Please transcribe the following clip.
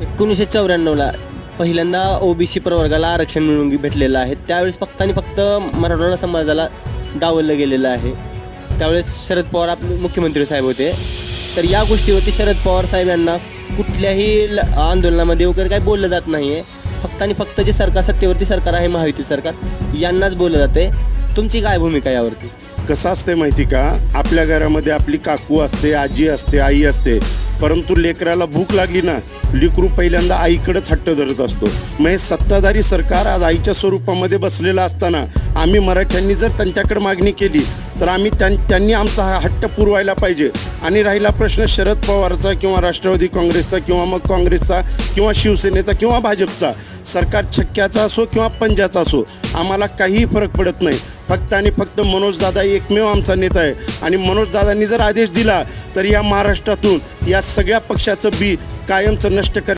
1994ला पहिल्यांदा ओबीसी प्रवर्गाला आरक्षण मिळून भेटलेलं आहे. त्यावेळेस फक्त आणि फक्त मराठवाडा समाजाला डावललं गेलेलं आहे. त्यावेळेस शरद पवार आपले मुख्यमंत्री साहेब होते. तर या गोष्टीवरती शरद पवार साहेब यांना कुठल्याही आंदोलनामध्ये वगैरे काही बोललं जात नाही आहे. फक्त आणि फक्त जे सरकार सत्तेवरती सरकार आहे महायुती सरकार यांनाच बोललं जाते. तुमची काय भूमिका यावरती? कसं असते माहिती का, आपल्या घरामध्ये आपली काकू असते, आजी असते, आई असते, परंतु लेकराला भूक लागली ना, लेकरू पहिल्यांदा आईकडेच हट्ट धरत असतो. मग हे सत्ताधारी सरकार आज आईच्या स्वरूपामध्ये बसलेलं असताना आम्ही मराठ्यांनी जर त्यांच्याकडे मागणी केली तर आम्ही त्यांनी आमचा हा हट्ट पुरवायला पाहिजे. आणि राहिला प्रश्न शरद पवारचा किंवा राष्ट्रवादी काँग्रेसचा किंवा मग काँग्रेसचा किंवा शिवसेनेचा किंवा भाजपचा, सरकार छक्क्याचा असो किंवा पंजाचा असो, आम्हाला काहीही फरक पडत नाही. फक्त आणि फक्त मनोजदादा एकमेव आमचा नेता आहे. आणि मनोजदादांनी जर आदेश दिला तर या महाराष्ट्रातून या सगळ्या पक्षाचं बी कायमचं नष्ट कर